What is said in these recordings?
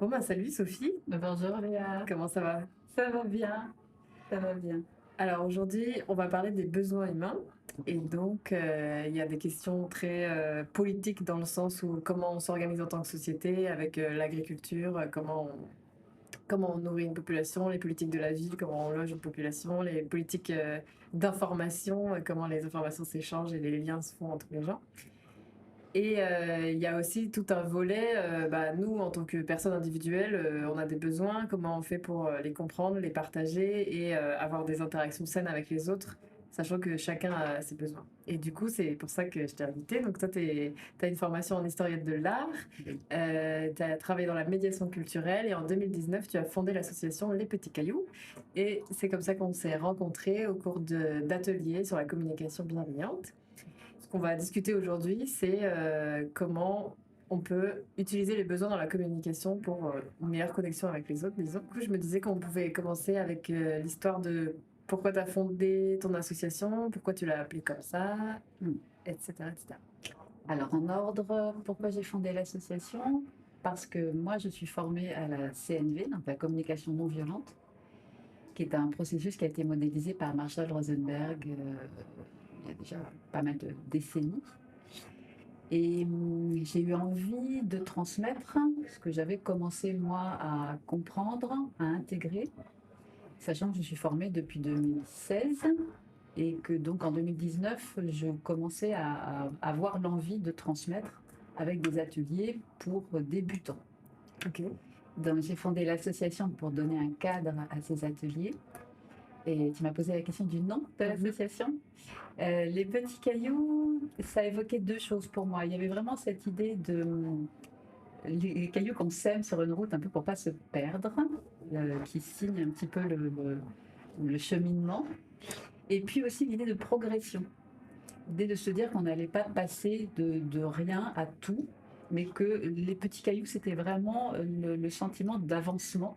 Bon bah salut Sophie, Bonjour Léa, comment ça va? ça va bien, ça va bien. Alors aujourd'hui on va parler des besoins humains et donc il y a des questions très politiques dans le sens où comment on s'organise en tant que société avec l'agriculture, comment on nourrit une population, les politiques de la ville, comment on loge une population, les politiques d'information, comment les informations s'échangent et les liens se font entre les gens. Et il y a aussi tout un volet, nous, en tant que personnes individuelles, on a des besoins, comment on fait pour les comprendre, les partager et avoir des interactions saines avec les autres, sachant que chacun a ses besoins. Et du coup, c'est pour ça que je t'ai invitée. Donc toi, tu as une formation en historiette de l'art, tu as travaillé dans la médiation culturelle et en 2019, tu as fondé l'association Les Petits Cailloux. Et c'est comme ça qu'on s'est rencontrés au cours d'ateliers sur la communication bienveillante. Ce qu'on va discuter aujourd'hui, c'est comment on peut utiliser les besoins dans la communication pour une meilleure connexion avec les autres, disons. Du coup, je me disais qu'on pouvait commencer avec l'histoire de pourquoi tu as fondé ton association, pourquoi tu l'as appelée comme ça, Hmm. etc., etc. Alors en ordre, pourquoi j'ai fondé l'association? Parce que moi je suis formée à la CNV, donc la communication non violente, qui est un processus qui a été modélisé par Marshall Rosenberg il y a déjà pas mal de décennies. Et j'ai eu envie de transmettre ce que j'avais commencé moi à comprendre, à intégrer, sachant que je suis formée depuis 2016 et que donc en 2019, je commençais à avoir l'envie de transmettre avec des ateliers pour débutants. Ok. Donc j'ai fondé l'association pour donner un cadre à ces ateliers. Et tu m'as posé la question du nom de l'association. Les petits cailloux, ça évoquait deux choses pour moi. Il y avait vraiment cette idée de les cailloux qu'on sème sur une route un peu pour pas se perdre, qui signe un petit peu le cheminement. Et puis aussi l'idée de progression. L'idée de se dire qu'on n'allait pas passer de rien à tout, mais que les petits cailloux, c'était vraiment le sentiment d'avancement.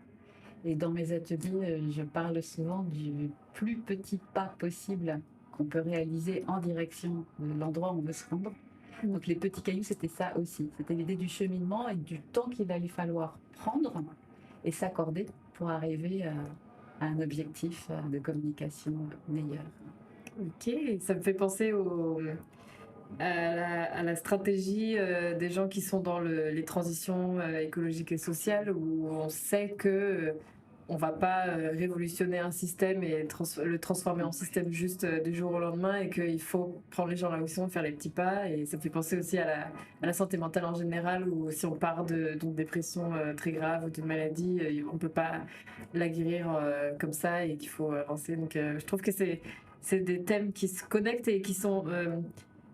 Et dans mes ateliers, je parle souvent du plus petit pas possible qu'on peut réaliser en direction de l'endroit où on veut se rendre. Donc les petits cailloux, c'était ça aussi. C'était l'idée du cheminement et du temps qu'il allait falloir prendre et s'accorder pour arriver à un objectif de communication meilleur. Ok, ça me fait penser à la stratégie des gens qui sont dans les transitions écologiques et sociales où on sait que on va pas révolutionner un système et le transformer en système juste du jour au lendemain et qu'il faut prendre les gens là où ils sont, faire les petits pas. Et ça me fait penser aussi à la santé mentale en général où si on part d'une dépression très grave ou d'une maladie, on peut pas la guérir comme ça et qu'il faut avancer. Donc je trouve que c'est des thèmes qui se connectent et qui sont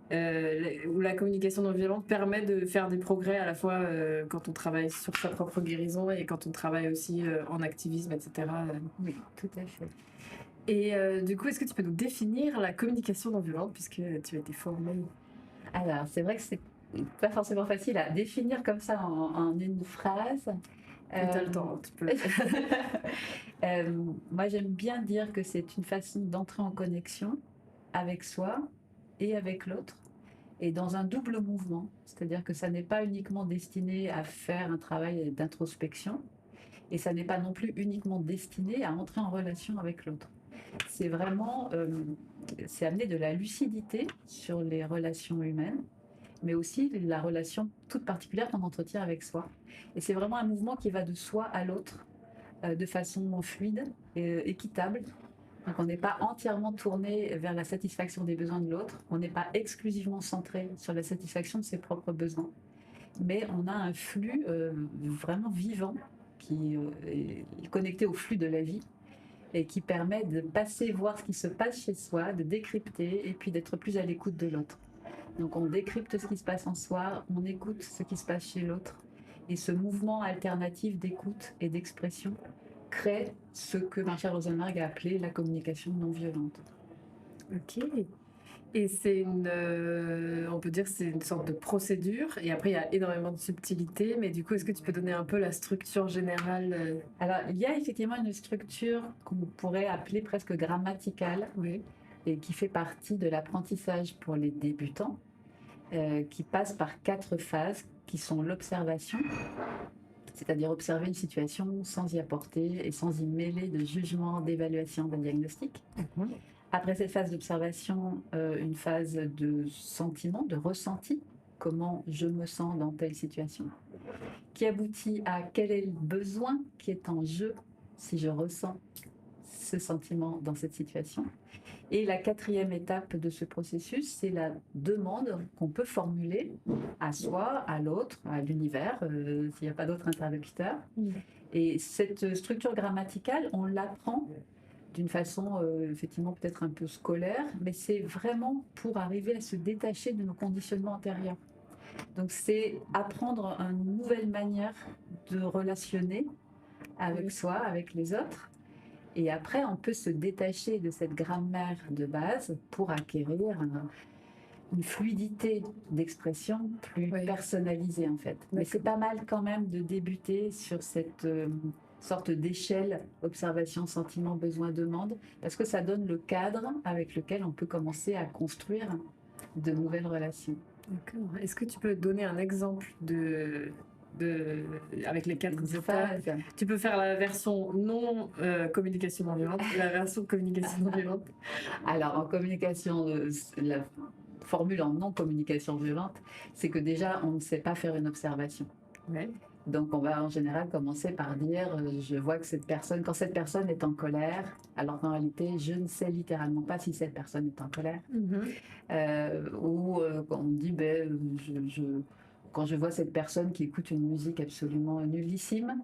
où la communication non violente permet de faire des progrès à la fois quand on travaille sur sa propre guérison et quand on travaille aussi en activisme, etc. Oui, tout à fait. Et du coup, est-ce que tu peux nous définir la communication non violente puisque tu as été formée? Alors, c'est vrai que c'est pas forcément facile à définir comme ça en une phrase. Mais tu as le Euh, temps, tu peux. Moi, j'aime bien dire que c'est une façon d'entrer en connexion avec soi et avec l'autre, et dans un double mouvement. C'est-à-dire que ça n'est pas uniquement destiné à faire un travail d'introspection, et ça n'est pas non plus uniquement destiné à entrer en relation avec l'autre. C'est vraiment, c'est amener de la lucidité sur les relations humaines, mais aussi la relation toute particulière qu'on entretient avec soi. Et c'est vraiment un mouvement qui va de soi à l'autre, de façon fluide et équitable. Donc on n'est pas entièrement tourné vers la satisfaction des besoins de l'autre, on n'est pas exclusivement centré sur la satisfaction de ses propres besoins, mais on a un flux vraiment vivant qui est connecté au flux de la vie et qui permet de passer voir ce qui se passe chez soi, de décrypter et puis d'être plus à l'écoute de l'autre. Donc on décrypte ce qui se passe en soi, on écoute ce qui se passe chez l'autre. Et ce mouvement alternatif d'écoute et d'expression crée ce que Marshall Rosenberg a appelé la communication non violente. Ok. Et c'est on peut dire que c'est une sorte de procédure et après il y a énormément de subtilités, mais du coup est-ce que tu peux donner un peu la structure générale Alors il y a effectivement une structure qu'on pourrait appeler presque grammaticale Oui. et qui fait partie de l'apprentissage pour les débutants, qui passe par 4 phases qui sont l'observation, c'est-à-dire observer une situation sans y apporter et sans y mêler de jugement, d'évaluation, de diagnostic. Mhm. Après cette phase d'observation, une phase de sentiment, de ressenti, comment je me sens dans telle situation, qui aboutit à quel est le besoin qui est en jeu si je ressens ce sentiment dans cette situation. Et la quatrième étape de ce processus, c'est la demande qu'on peut formuler à soi, à l'autre, à l'univers, s'il n'y a pas d'autre interlocuteur. Et cette structure grammaticale, on l'apprend d'une façon effectivement peut-être un peu scolaire, mais c'est vraiment pour arriver à se détacher de nos conditionnements antérieurs. Donc c'est apprendre une nouvelle manière de relationner avec soi, avec les autres. Et après, on peut se détacher de cette grammaire de base pour acquérir une fluidité d'expression plus personnalisée en fait. Mais c'est pas mal quand même de débuter sur cette sorte d'échelle observation, sentiment, besoin, demande, parce que ça donne le cadre avec lequel on peut commencer à construire de nouvelles relations. D'accord. Est-ce que tu peux donner un exemple avec les 4 étapes? Tu peux faire la version non communication non violente et la version communication non violente. Alors, en communication, la formule en non communication violente, c'est que déjà, on ne sait pas faire une observation. Ouais. Donc, on va en général commencer par dire je vois que quand cette personne est en colère, alors qu'en réalité, je ne sais littéralement pas si cette personne est en colère. Ou quand on dit quand je vois cette personne qui écoute une musique absolument nullissime,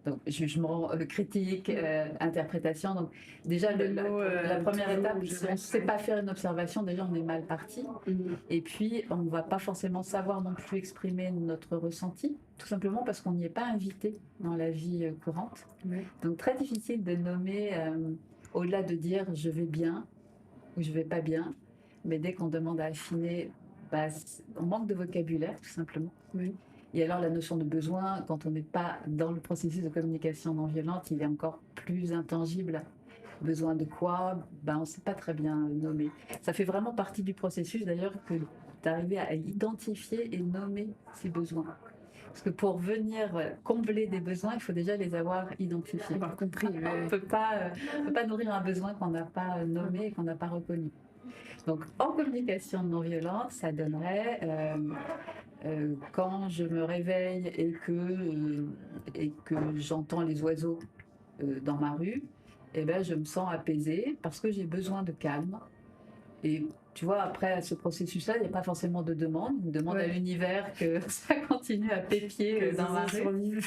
donc jugement, critique, interprétation. Donc déjà, la première étape, si on ne sait pas faire une observation, déjà on est mal parti. Et puis, on ne va pas forcément savoir non plus exprimer notre ressenti, tout simplement parce qu'on n'y est pas invité dans la vie courante. Donc très difficile de nommer, au-delà de dire je vais bien ou je vais pas bien, mais dès qu'on demande à affiner, on manque de vocabulaire, tout simplement. Et alors la notion de besoin, quand on n'est pas dans le processus de communication non violente, il est encore plus intangible. Besoin de quoi? On ne sait pas très bien nommer. Ça fait vraiment partie du processus d'ailleurs que d'arriver à identifier et nommer ces besoins. Parce que pour venir combler des besoins, il faut déjà les avoir identifiés. Avoir compris. On ne peut pas nourrir un besoin qu'on n'a pas nommé et qu'on n'a pas reconnu. Donc en communication non violente, ça donnerait quand je me réveille et que j'entends les oiseaux dans ma rue, je me sens apaisée parce que j'ai besoin de calme. Et tu vois, après ce processus-là, il n'y a pas forcément de demande. On demande à l'univers que ça continue à pépier dans ma rue.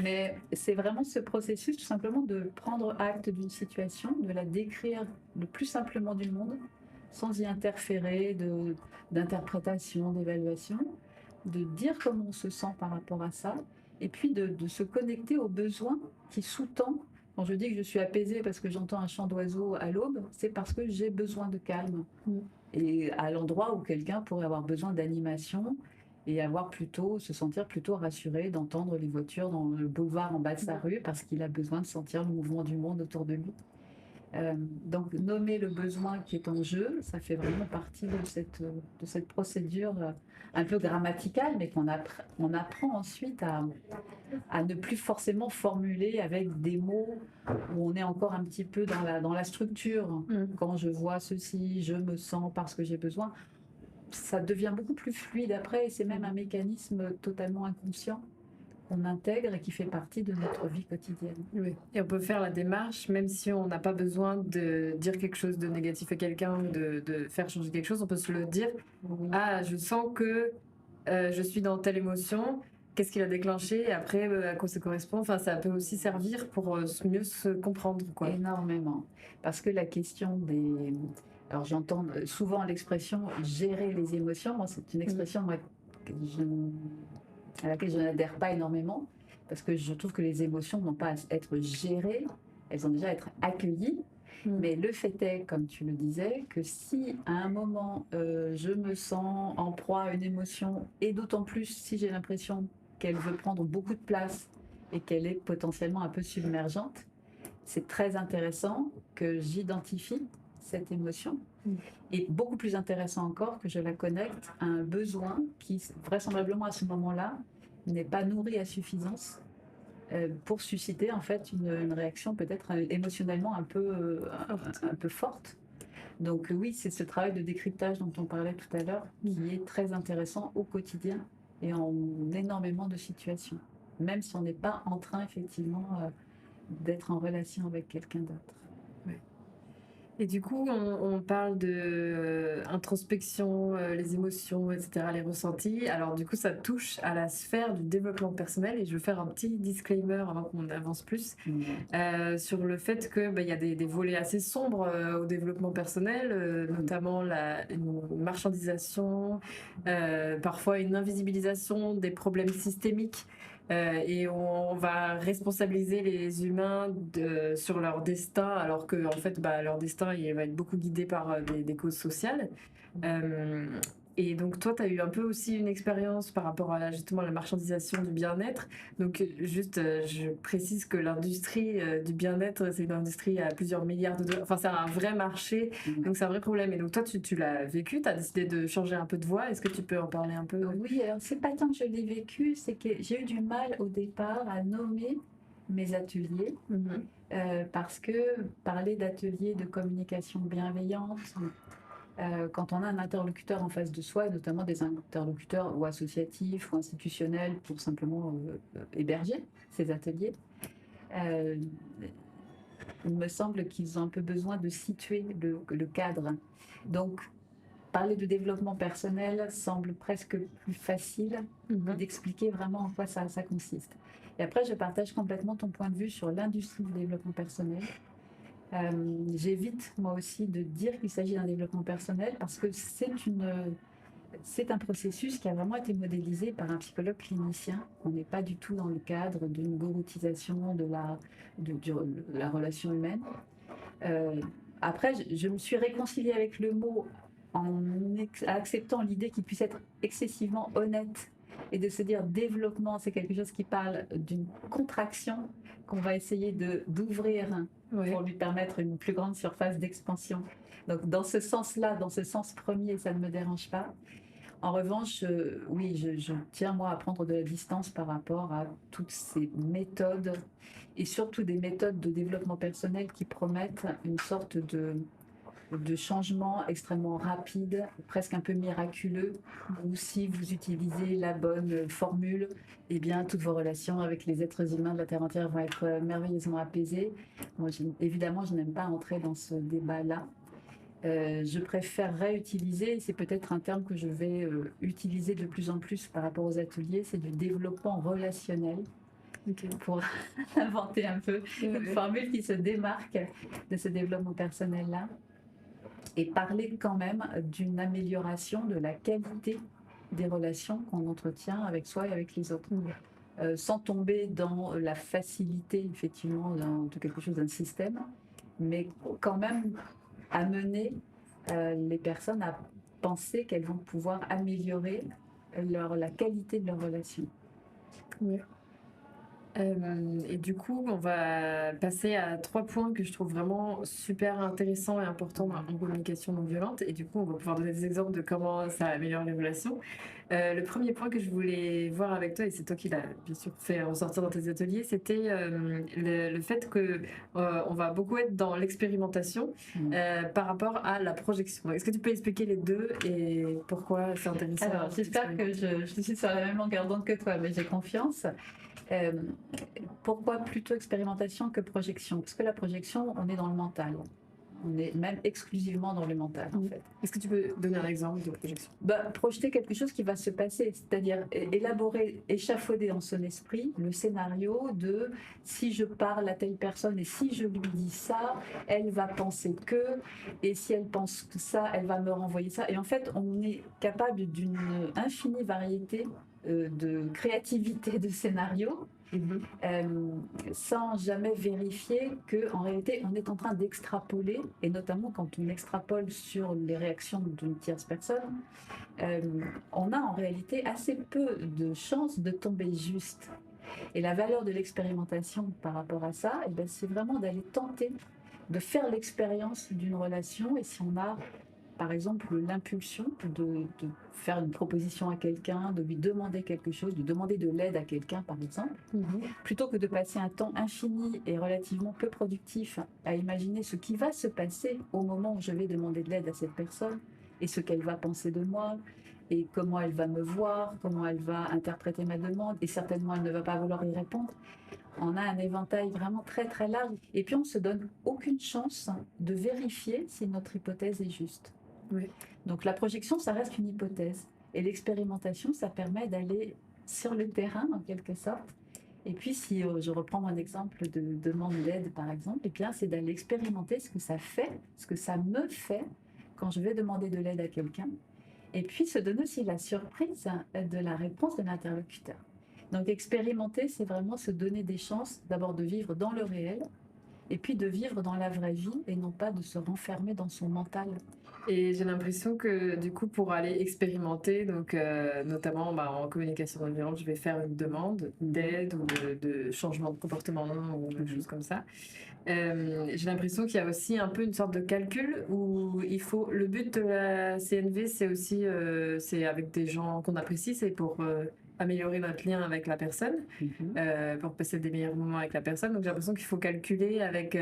Mais c'est vraiment ce processus, tout simplement, de prendre acte d'une situation, de la décrire le plus simplement du monde, sans y interférer d'interprétation, d'évaluation, de dire comment on se sent par rapport à ça, et puis de se connecter aux besoins qui sous-tend. Quand je dis que je suis apaisée parce que j'entends un chant d'oiseau à l'aube, c'est parce que j'ai besoin de calme. Et à l'endroit où quelqu'un pourrait avoir besoin d'animation et se sentir plutôt rassuré d'entendre les voitures dans le boulevard en bas de sa rue parce qu'il a besoin de sentir le mouvement du monde autour de lui. Donc nommer le besoin qui est en jeu, ça fait vraiment partie de cette procédure un peu grammaticale, mais qu'on apprend ensuite à ne plus forcément formuler avec des mots où on est encore un petit peu dans la structure. Quand je vois ceci, je me sens parce que j'ai besoin. Ça devient beaucoup plus fluide après, et c'est même un mécanisme totalement inconscient qu'on intègre et qui fait partie de notre vie quotidienne. Oui. Et on peut faire la démarche, même si on n'a pas besoin de dire quelque chose de négatif à quelqu'un ou de faire changer quelque chose, on peut se le dire. Ah, je sens que je suis dans telle émotion, qu'est-ce qui l'a déclenché, et après à quoi ça correspond. Enfin, ça peut aussi servir pour mieux se comprendre, quoi. Énormément. Parce que la question Alors j'entends souvent l'expression gérer les émotions. Moi, c'est une expression à laquelle je n'adhère pas énormément, parce que je trouve que les émotions n'ont pas à être gérées, elles ont déjà à être accueillies. Mais le fait est, comme tu le disais, que si à un moment je me sens en proie à une émotion, et d'autant plus si j'ai l'impression qu'elle veut prendre beaucoup de place et qu'elle est potentiellement un peu submergente, c'est très intéressant que j'identifie cette émotion. Et beaucoup plus intéressant encore que je la connecte à un besoin qui, vraisemblablement à ce moment-là, n'est pas nourri à suffisance pour susciter en fait une réaction peut-être émotionnellement un peu forte. Donc oui, c'est ce travail de décryptage dont on parlait tout à l'heure qui est très intéressant au quotidien et en énormément de situations, même si on n'est pas en train effectivement d'être en relation avec quelqu'un d'autre. Et du coup, on parle de introspection, les émotions, etc., les ressentis. Alors du coup, ça touche à la sphère du développement personnel et je veux faire un petit disclaimer avant qu'on avance plus sur le fait que il y a des volets assez sombres au développement personnel, notamment une marchandisation, parfois une invisibilisation des problèmes systémiques. Et on va responsabiliser les humains sur leur destin, alors que en fait, leur destin il va être beaucoup guidé par des causes sociales. Euh, et donc toi, tu as eu un peu aussi une expérience par rapport à justement la marchandisation du bien-être. Donc juste, je précise que l'industrie du bien-être, c'est une industrie à plusieurs milliards de dollars. Enfin, c'est un vrai marché, donc c'est un vrai problème. Et donc toi, tu l'as vécu, tu as décidé de changer un peu de voie. Est-ce que tu peux en parler un peu? Oui, alors c'est pas tant que je l'ai vécu, c'est que j'ai eu du mal au départ à nommer mes ateliers. Parce que parler d'ateliers de communication bienveillante, quand on a un interlocuteur en face de soi, et notamment des interlocuteurs ou associatifs ou institutionnels pour simplement héberger ces ateliers, euh, il me semble qu'ils ont un peu besoin de situer le cadre. Donc, parler de développement personnel semble presque plus facile d'expliquer vraiment en quoi ça consiste. Et après, je partage complètement ton point de vue sur l'industrie du développement personnel. J'évite moi aussi de dire qu'il s'agit d'un développement personnel parce que c'est un processus qui a vraiment été modélisé par un psychologue clinicien. On n'est pas du tout dans le cadre d'une gouroutisation de la relation humaine. Après, je me suis réconciliée avec le mot en acceptant l'idée qu'il puisse être excessivement honnête et de se dire développement, c'est quelque chose qui parle d'une contraction qu'on va essayer d'ouvrir pour lui permettre une plus grande surface d'expansion. Donc dans ce sens-là, dans ce sens premier, ça ne me dérange pas. En revanche, oui, je tiens moi à prendre de la distance par rapport à toutes ces méthodes et surtout des méthodes de développement personnel qui promettent une sorte de changement extrêmement rapide, presque un peu miraculeux, où si vous utilisez la bonne formule, eh bien toutes vos relations avec les êtres humains de la Terre entière vont être merveilleusement apaisées. Moi, évidemment, je n'aime pas entrer dans ce débat-là. Je préférerais utiliser, c'est peut-être un terme que je vais utiliser de plus en plus par rapport aux ateliers, c'est du développement relationnel. Pour inventer un peu une formule qui se démarque de ce développement personnel-là et parler quand même d'une amélioration de la qualité des relations qu'on entretient avec soi et avec les autres. Sans tomber dans la facilité, effectivement, de quelque chose d'un système, mais quand même amener les personnes à penser qu'elles vont pouvoir améliorer la qualité de leurs relations. Oui. Et du coup, on va passer à 3 points que je trouve vraiment super intéressants et importants en communication non violente. Et du coup, on va pouvoir donner des exemples de comment ça améliore les relations. Le premier point que je voulais voir avec toi, et c'est toi qui l'as bien sûr fait ressortir dans tes ateliers, c'était le fait que on va beaucoup être dans l'expérimentation par rapport à la projection. Est-ce que tu peux expliquer les deux et pourquoi c'est intéressant? Alors, j'espère que je suis sur la même longueur d'onde que toi, mais j'ai confiance. Pourquoi plutôt expérimentation que projection? Parce que la projection, on est dans le mental. On est même exclusivement dans le mental, en fait. Est-ce que tu peux donner un exemple de projection? Projeter quelque chose qui va se passer, c'est-à-dire élaborer, échafauder dans son esprit le scénario de si je parle à telle personne et si je lui dis ça, elle va penser que, et si elle pense que ça, elle va me renvoyer ça. Et en fait, on est capable d'une infinie variété de créativité de scénarios. Sans jamais vérifier qu'en réalité on est en train d'extrapoler, et notamment quand on extrapole sur les réactions d'une tierce personne, on a en réalité assez peu de chances de tomber juste. Et la valeur de l'expérimentation par rapport à ça, c'est vraiment d'aller tenter de faire l'expérience d'une relation, et si on a par exemple, l'impulsion de faire une proposition à quelqu'un, de lui demander quelque chose, de demander de l'aide à quelqu'un, par exemple, plutôt que de passer un temps infini et relativement peu productif à imaginer ce qui va se passer au moment où je vais demander de l'aide à cette personne et ce qu'elle va penser de moi et comment elle va me voir, comment elle va interpréter ma demande et certainement elle ne va pas vouloir y répondre. On a un éventail vraiment très très large et puis on ne se donne aucune chance de vérifier si notre hypothèse est juste. Oui. Donc la projection, ça reste une hypothèse et l'expérimentation, ça permet d'aller sur le terrain en quelque sorte. Et puis si je reprends mon exemple de demande d'aide par exemple, et bien c'est d'aller expérimenter ce que ça fait, ce que ça me fait quand je vais demander de l'aide à quelqu'un. Et puis se donner aussi la surprise de la réponse de l'interlocuteur. Donc expérimenter, c'est vraiment se donner des chances d'abord de vivre dans le réel et puis de vivre dans la vraie vie et non pas de se renfermer dans son mental. Et j'ai l'impression que du coup, pour aller expérimenter, donc notamment en communication non violente, je vais faire une demande d'aide ou de changement de comportement ou des choses comme ça. J'ai l'impression qu'il y a aussi un peu une sorte de calcul où il faut. Le but de la CNV, c'est aussi c'est avec des gens qu'on apprécie, c'est pour améliorer notre lien avec la personne, pour passer des meilleurs moments avec la personne. Donc j'ai l'impression qu'il faut calculer avec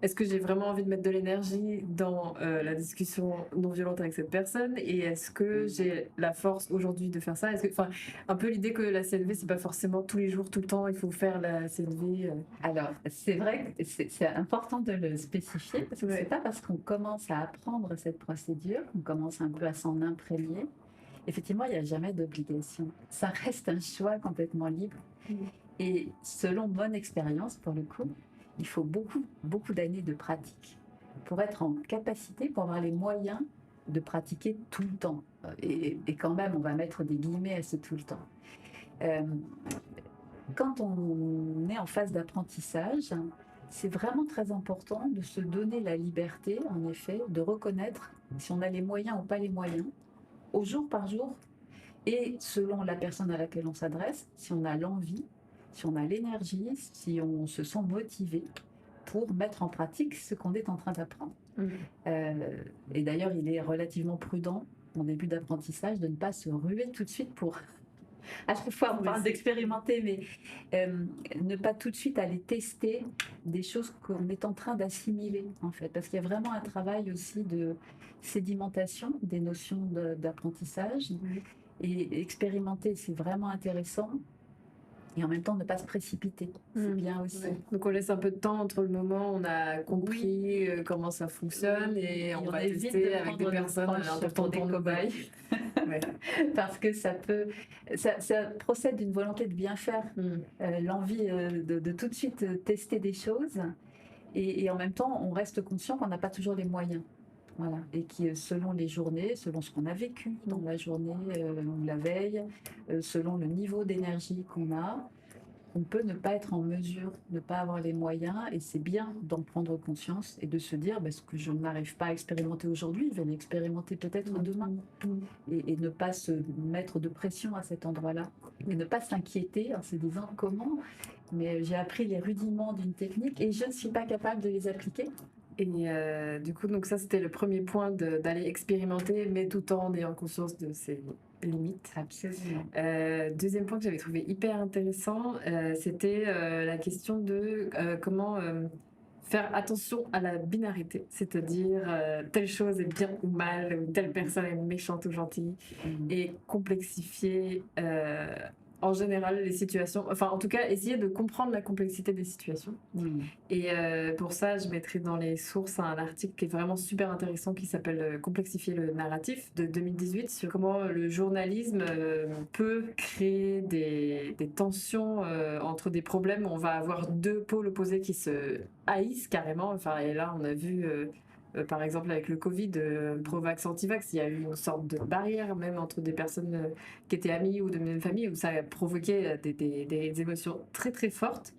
est-ce que j'ai vraiment envie de mettre de l'énergie dans la discussion non violente avec cette personne et est-ce que j'ai la force aujourd'hui de faire ça? Enfin, un peu l'idée que la CNV, c'est pas forcément tous les jours, tout le temps, il faut faire la CNV. Alors, c'est vrai que c'est important de le spécifier parce que c'est pas parce qu'on commence à apprendre cette procédure, on commence un peu à s'en imprégner. Effectivement, il n'y a jamais d'obligation. Ça reste un choix complètement libre. Et selon mon expérience, pour le coup, il faut beaucoup d'années de pratique pour être en capacité, pour avoir les moyens de pratiquer tout le temps. Et quand même, on va mettre des guillemets à ce tout le temps. Quand on est en phase d'apprentissage, c'est vraiment très important de se donner la liberté, en effet, de reconnaître si on a les moyens ou pas les moyens, au jour par jour, et selon la personne à laquelle on s'adresse, si on a l'envie, si on a l'énergie, si on se sent motivé pour mettre en pratique ce qu'on est en train d'apprendre. Et d'ailleurs, il est relativement prudent, en début d'apprentissage, de ne pas se ruer tout de suite pour... À chaque fois, on parle d'expérimenter, mais ne pas tout de suite aller tester des choses qu'on est en train d'assimiler, en fait. Parce qu'il y a vraiment un travail aussi de sédimentation des notions d'apprentissage. Et expérimenter, c'est vraiment intéressant. Et en même temps, ne pas se précipiter, c'est bien aussi. Donc on laisse un peu de temps entre le moment où on a compris comment ça fonctionne et on va tester avec des personnes en tant que cobayes. Parce que ça procède d'une volonté de bien faire, l'envie de tout de suite tester des choses. Et en même temps, on reste conscient qu'on n'a pas toujours les moyens. Voilà. Et qui, selon les journées, selon ce qu'on a vécu dans la journée ou la veille, selon le niveau d'énergie qu'on a, on peut ne pas être en mesure, ne pas avoir les moyens, et c'est bien d'en prendre conscience et de se dire ce que je n'arrive pas à expérimenter aujourd'hui, je vais l'expérimenter peut-être demain. Et ne pas se mettre de pression à cet endroit-là, et ne pas s'inquiéter en se disant comment, mais j'ai appris les rudiments d'une technique et je ne suis pas capable de les appliquer. Et du coup, donc ça, c'était le premier point d'aller expérimenter, mais tout en ayant conscience de ses limites. Absolument. Deuxième point que j'avais trouvé hyper intéressant, c'était la question de comment faire attention à la binarité, c'est-à-dire telle chose est bien ou mal, ou telle personne est méchante ou gentille, et complexifier en général les situations, enfin en tout cas essayer de comprendre la complexité des situations. Et pour ça, je mettrai dans les sources un article qui est vraiment super intéressant qui s'appelle Complexifier le narratif de 2018 sur comment le journalisme peut créer des tensions entre des problèmes où on va avoir deux pôles opposés qui se haïssent carrément. Enfin, et là, on a vu... par exemple, avec le Covid, pro-vax, anti-vax, il y a eu une sorte de barrière même entre des personnes qui étaient amies ou de même famille où ça a provoqué des émotions très très fortes.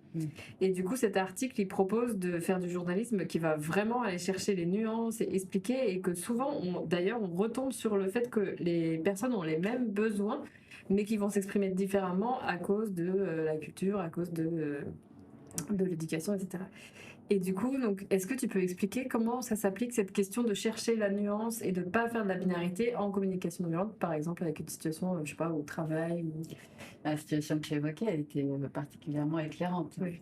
Et du coup, cet article, il propose de faire du journalisme qui va vraiment aller chercher les nuances et expliquer, et que souvent, d'ailleurs, on retombe sur le fait que les personnes ont les mêmes besoins, mais qui vont s'exprimer différemment à cause de la culture, à cause de de l'éducation, etc. Et du coup, donc, est-ce que tu peux expliquer comment ça s'applique cette question de chercher la nuance et de ne pas faire de la binarité en communication non violente, par exemple avec une situation, je sais pas, au travail ou... La situation que tu évoquais, elle était particulièrement éclairante. Oui.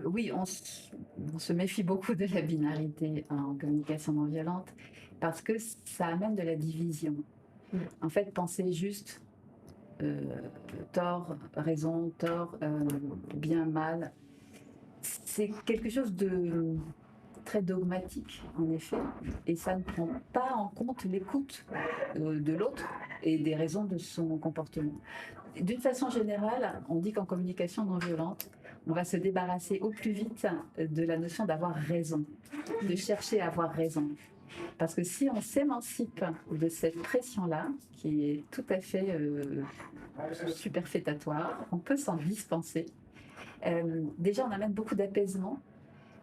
Oui, on se méfie beaucoup de la binarité en communication non violente parce que ça amène de la division. En fait, penser juste euh, tort, raison, tort, bien, mal, c'est quelque chose de très dogmatique, en effet, et ça ne prend pas en compte l'écoute de l'autre et des raisons de son comportement. D'une façon générale, on dit qu'en communication non violente, on va se débarrasser au plus vite de la notion d'avoir raison, de chercher à avoir raison. Parce que si on s'émancipe de cette pression-là, qui est tout à fait superfétatoire, on peut s'en dispenser. Déjà, on amène beaucoup d'apaisement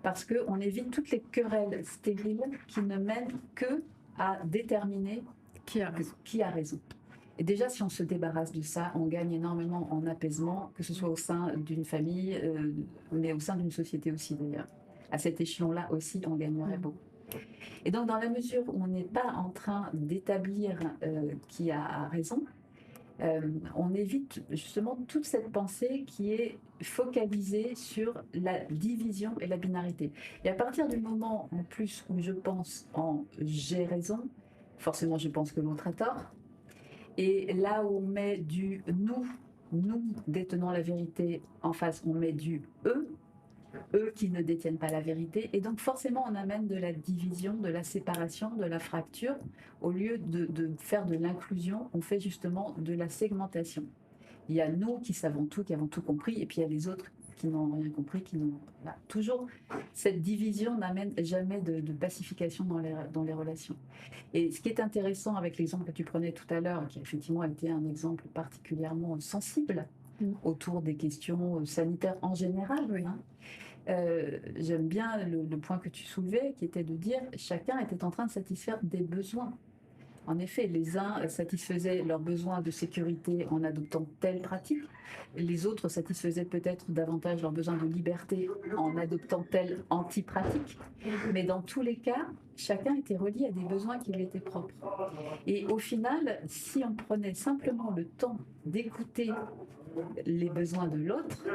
parce qu'on évite toutes les querelles stériles qui ne mènent que à déterminer Qui a raison. qui a raison. Et déjà, si on se débarrasse de ça, on gagne énormément en apaisement, que ce soit au sein d'une famille, mais au sein d'une société aussi d'ailleurs. À cet échelon-là aussi, on gagnerait beaucoup. Et donc, dans la mesure où on n'est pas en train d'établir qui a raison, on évite justement toute cette pensée qui est focalisée sur la division et la binarité. Et à partir du moment en plus où je pense en j'ai raison, forcément je pense que l'autre a tort. Et là où on met du nous détenons la vérité en face, on met du eux qui ne détiennent pas la vérité. Et donc forcément, on amène de la division, de la séparation, de la fracture. Au lieu de faire de l'inclusion, on fait justement de la segmentation. Il y a nous qui savons tout, qui avons tout compris, et puis il y a les autres qui n'ont rien compris, qui n'ont... Voilà. Toujours, cette division n'amène jamais de pacification dans les relations. Et ce qui est intéressant avec l'exemple que tu prenais tout à l'heure, qui effectivement a été un exemple particulièrement sensible autour des questions sanitaires en général, Oui. hein, j'aime bien le point que tu soulevais, qui était de dire chacun était en train de satisfaire des besoins. En effet, les uns satisfaisaient leurs besoins de sécurité en adoptant telle pratique, les autres satisfaisaient peut-être davantage leurs besoins de liberté en adoptant telle anti-pratique, mais dans tous les cas, chacun était relié à des besoins qui lui étaient propres. Et au final, si on prenait simplement le temps d'écouter les besoins de l'autre,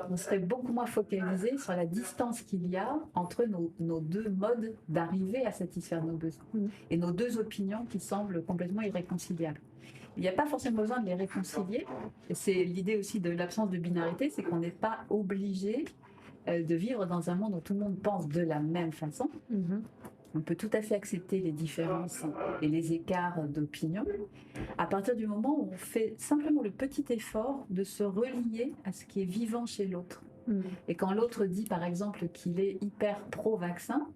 on serait beaucoup moins focalisé sur la distance qu'il y a entre nos deux modes d'arriver à satisfaire nos besoins et nos deux opinions qui semblent complètement irréconciliables. Il n'y a pas forcément besoin de les réconcilier. C'est l'idée aussi de l'absence de binarité, c'est qu'on n'est pas obligé de vivre dans un monde où tout le monde pense de la même façon. On peut tout à fait accepter les différences et les écarts d'opinion à partir du moment où on fait simplement le petit effort de se relier à ce qui est vivant chez l'autre. Et quand l'autre dit par exemple qu'il est hyper pro-vaccin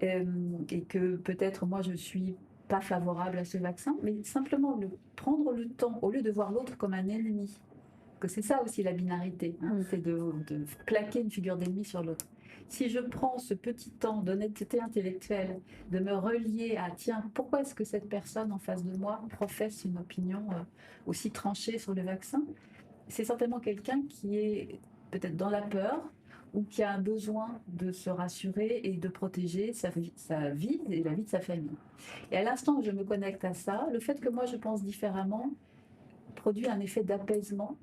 et que peut-être moi je suis pas favorable à ce vaccin, mais simplement prendre le temps, au lieu de voir l'autre comme un ennemi, que c'est ça aussi la binarité, c'est de plaquer une figure d'ennemi sur l'autre. Si je prends ce petit temps d'honnêteté intellectuelle, de me relier à tiens, pourquoi est-ce que cette personne en face de moi professe une opinion aussi tranchée sur le vaccin? C'est certainement quelqu'un qui est peut-être dans la peur ou qui a un besoin de se rassurer et de protéger sa vie et la vie de sa famille. Et à l'instant où je me connecte à ça, le fait que moi je pense différemment produit un effet d'apaisement.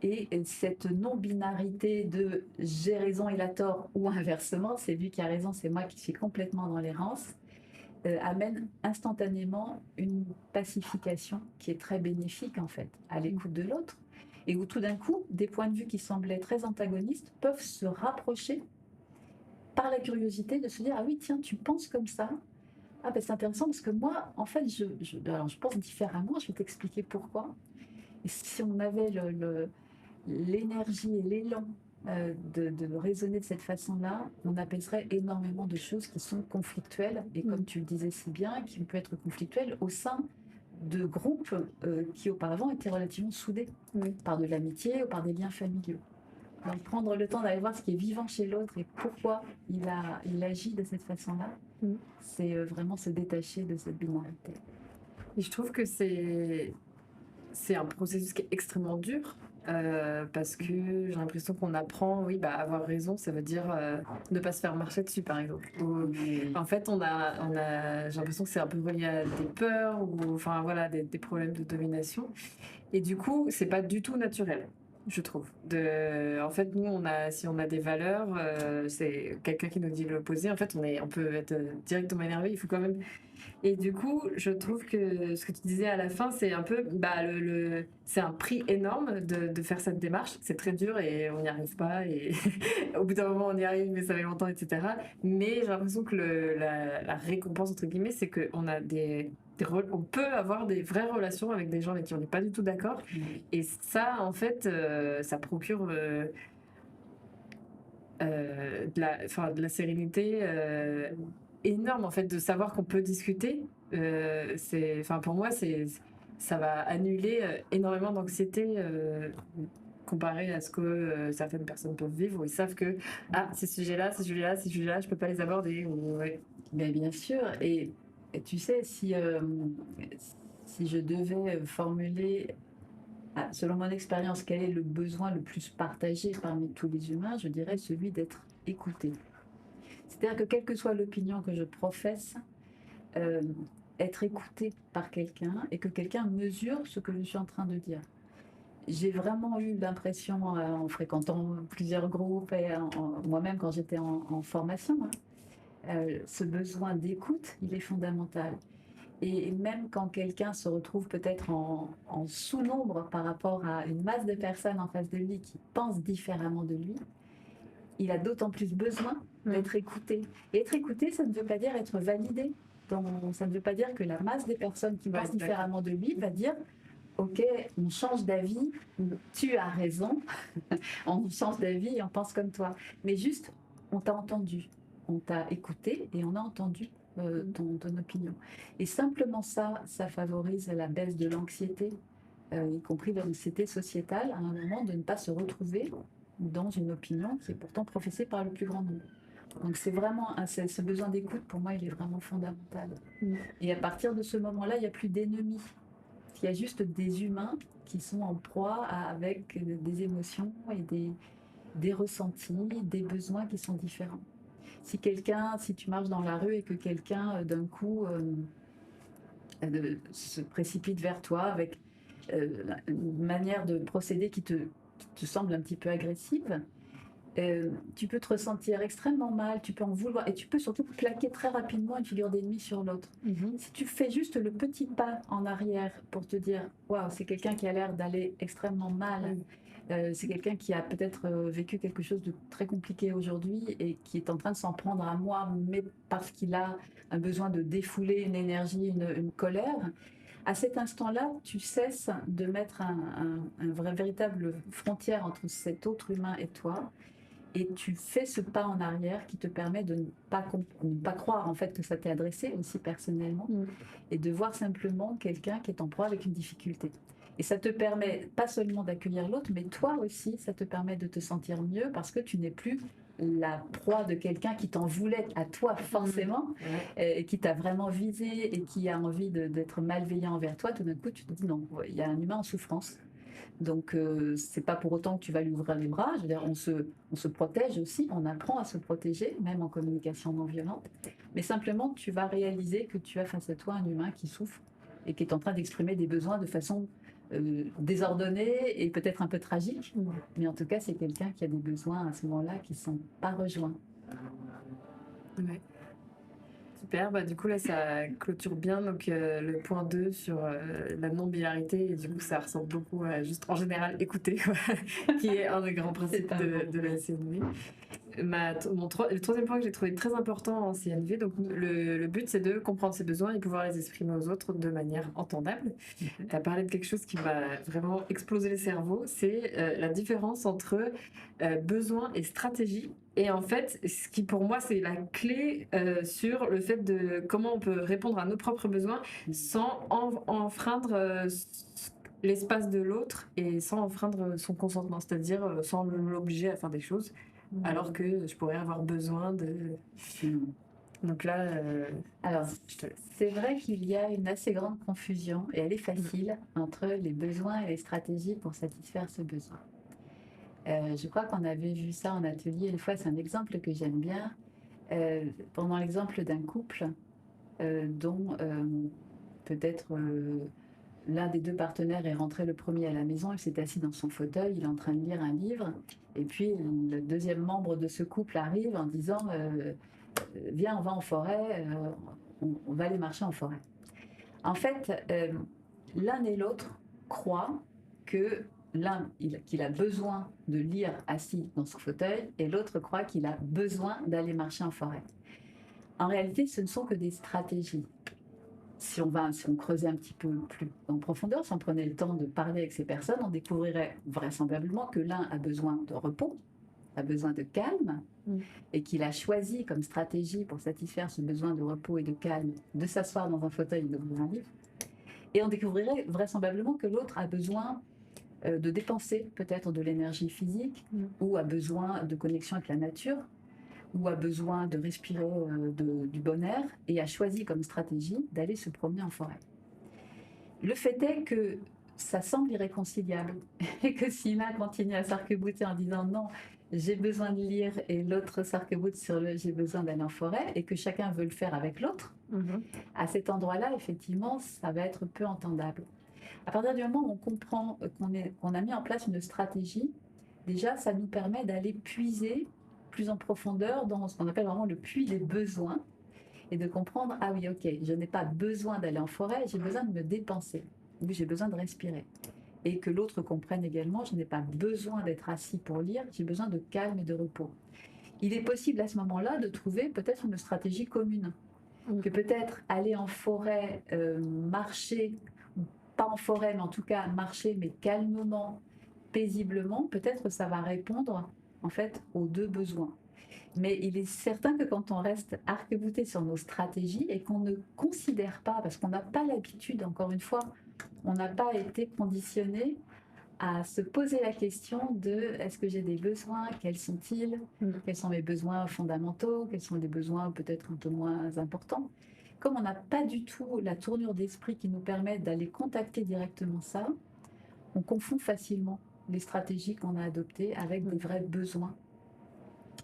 Et cette non-binarité de j'ai raison, il a tort, ou inversement, c'est lui qui a raison, c'est moi qui suis complètement dans l'errance, amène instantanément une pacification qui est très bénéfique en fait, à l'écoute de l'autre, et où tout d'un coup, des points de vue qui semblaient très antagonistes peuvent se rapprocher par la curiosité de se dire ah oui, tiens, tu penses comme ça. Ah ben c'est intéressant parce que moi, en fait, alors, je pense différemment, je vais t'expliquer pourquoi. Et si on avait l'énergie et l'élan de raisonner de cette façon-là, on apaiserait énormément de choses qui sont conflictuelles, et comme tu le disais si bien, qui peut être conflictuelles au sein de groupes qui auparavant étaient relativement soudés, par de l'amitié ou par des liens familiaux. Donc prendre le temps d'aller voir ce qui est vivant chez l'autre et pourquoi il agit de cette façon-là, c'est vraiment se détacher de cette binarité. Et je trouve que c'est un processus qui est extrêmement dur parce que j'ai l'impression qu'on apprend, oui, bah, avoir raison, ça veut dire ne pas se faire marcher dessus, par exemple. Ou, en fait, j'ai l'impression que c'est un peu relié à des peurs ou, enfin, voilà, des problèmes de domination. Et du coup, c'est pas du tout naturel, je trouve. En fait, nous, si on a des valeurs, c'est quelqu'un qui nous dit l'opposé. En fait, on peut être directement énervé. Il faut quand même. Et du coup, je trouve que ce que tu disais à la fin, c'est un peu, bah, c'est un prix énorme de faire cette démarche. C'est très dur et on n'y arrive pas. Et au bout d'un moment, on y arrive, mais ça met longtemps, etc. Mais j'ai l'impression que la récompense, entre guillemets, c'est qu'on a on peut avoir des vraies relations avec des gens avec qui on n'est pas du tout d'accord. Et ça, en fait, ça procure de la sérénité énorme, en fait, de savoir qu'on peut discuter. Pour moi, ça va annuler énormément d'anxiété comparé à ce que certaines personnes peuvent vivre, où ils savent que ces sujets-là, je peux pas les aborder. Ouais. Mais bien sûr, et tu sais, si je devais formuler, selon mon expérience, quel est le besoin le plus partagé parmi tous les humains, je dirais celui d'être écouté. C'est-à-dire que quelle que soit l'opinion que je professe, être écouté par quelqu'un et que quelqu'un mesure ce que je suis en train de dire. J'ai vraiment eu l'impression, en fréquentant plusieurs groupes et moi-même quand j'étais en formation, ce besoin d'écoute, il est fondamental. Et même quand quelqu'un se retrouve peut-être en sous-nombre par rapport à une masse de personnes en face de lui qui pensent différemment de lui, il a d'autant plus besoin d'être écouté. Et être écouté, ça ne veut pas dire être validé. Ça ne veut pas dire que la masse des personnes qui pensent différemment de lui va dire ok, on change d'avis, tu as raison, on change d'avis et on pense comme toi. Mais juste, on t'a entendu, on t'a écouté et on a entendu ton opinion. Et simplement ça favorise la baisse de l'anxiété, y compris l'anxiété sociétale, à un moment de ne pas se retrouver dans une opinion qui est pourtant professée par le plus grand nombre. Donc c'est vraiment ce besoin d'écoute, pour moi, il est vraiment fondamental. Et à partir de ce moment-là, il n'y a plus d'ennemis. Il y a juste des humains qui sont en proie avec des émotions et des ressentis, des besoins qui sont différents. Si tu marches dans la rue et que quelqu'un d'un coup se précipite vers toi avec une manière de procéder qui te semble un petit peu agressive, tu peux te ressentir extrêmement mal, tu peux en vouloir et tu peux surtout plaquer très rapidement une figure d'ennemi sur l'autre. Si tu fais juste le petit pas en arrière pour te dire waouh, c'est quelqu'un qui a l'air d'aller extrêmement mal, c'est quelqu'un qui a peut-être vécu quelque chose de très compliqué aujourd'hui et qui est en train de s'en prendre à moi, mais parce qu'il a un besoin de défouler une énergie, une colère. À cet instant-là, tu cesses de mettre véritable frontière entre cet autre humain et toi. Et tu fais ce pas en arrière qui te permet de ne pas croire en fait que ça t'est adressé aussi personnellement et de voir simplement quelqu'un qui est en proie avec une difficulté. Et ça te permet pas seulement d'accueillir l'autre, mais toi aussi, ça te permet de te sentir mieux parce que tu n'es plus la proie de quelqu'un qui t'en voulait à toi forcément, et qui t'a vraiment visé et qui a envie d'être malveillant envers toi. Tout d'un coup, tu te dis non, il y a un humain en souffrance. Donc, c'est pas pour autant que tu vas lui ouvrir les bras. Je veux dire, on se protège aussi, on apprend à se protéger, même en communication non violente. Mais simplement, tu vas réaliser que tu as face à toi un humain qui souffre et qui est en train d'exprimer des besoins de façon désordonnée et peut-être un peu tragique. Mais en tout cas, c'est quelqu'un qui a des besoins à ce moment-là qui ne sont pas rejoints. Ouais. Super, du coup là ça clôture bien donc, le point 2 sur la non-binarité et du coup ça ressemble beaucoup à juste en général écouter qui est un des grands principes de la CNV. Le troisième point que j'ai trouvé très important en CNV, donc le but c'est de comprendre ses besoins et pouvoir les exprimer aux autres de manière entendable. Tu as parlé de quelque chose qui m'a vraiment explosé le cerveau, c'est la différence entre besoin et stratégie. Et en fait, ce qui pour moi c'est la clé sur le fait de comment on peut répondre à nos propres besoins sans enfreindre l'espace de l'autre et sans enfreindre son consentement, c'est-à-dire sans l'obliger à faire des choses. Alors que je pourrais avoir besoin Donc là, Alors, je te laisse. c'est vrai qu'il y a une assez grande confusion, et elle est facile, entre les besoins et les stratégies pour satisfaire ce besoin. Je crois qu'on avait vu ça en atelier une fois, c'est un exemple que j'aime bien. Pendant l'exemple d'un couple dont peut-être l'un des deux partenaires est rentré le premier à la maison, il s'est assis dans son fauteuil, il est en train de lire un livre, et puis le deuxième membre de ce couple arrive en disant viens, on va en forêt, on va aller marcher en forêt. En fait, l'un et l'autre croient que qu'il a besoin de lire assis dans son fauteuil, et l'autre croit qu'il a besoin d'aller marcher en forêt. En réalité, ce ne sont que des stratégies. Si on creusait un petit peu plus en profondeur, si on prenait le temps de parler avec ces personnes, on découvrirait vraisemblablement que l'un a besoin de repos, a besoin de calme, et qu'il a choisi comme stratégie pour satisfaire ce besoin de repos et de calme de s'asseoir dans un fauteuil et d'ouvrir un livre. Et on découvrirait vraisemblablement que l'autre a besoin de dépenser peut-être de l'énergie physique, ou a besoin de connexion avec la nature, ou a besoin de respirer du bon air, et a choisi comme stratégie d'aller se promener en forêt. Le fait est que ça semble irréconciliable, et que si l'un continue à s'arc-bouter en disant non, j'ai besoin de lire, et l'autre s'arc-boute sur le j'ai besoin d'aller en forêt, et que chacun veut le faire avec l'autre, à cet endroit-là, effectivement, ça va être peu entendable. À partir du moment où on comprend qu'on a mis en place une stratégie, déjà, ça nous permet d'aller puiser plus en profondeur dans ce qu'on appelle vraiment le puits des besoins, et de comprendre, ah oui, ok, je n'ai pas besoin d'aller en forêt, j'ai besoin de me dépenser, ou j'ai besoin de respirer. Et que l'autre comprenne également, je n'ai pas besoin d'être assis pour lire, j'ai besoin de calme et de repos. Il est possible à ce moment-là de trouver peut-être une stratégie commune. Que peut-être aller en forêt, marcher, pas en forêt, mais en tout cas marcher, mais calmement, paisiblement, peut-être ça va répondre en fait aux deux besoins. Mais il est certain que quand on reste arc-bouté sur nos stratégies et qu'on ne considère pas, parce qu'on n'a pas l'habitude, encore une fois, on n'a pas été conditionné à se poser la question de est-ce que j'ai des besoins, quels sont-ils, quels sont mes besoins fondamentaux, quels sont les besoins peut-être un peu moins importants. Comme on n'a pas du tout la tournure d'esprit qui nous permet d'aller contacter directement ça, on confond facilement les stratégies qu'on a adoptées avec des vrais besoins.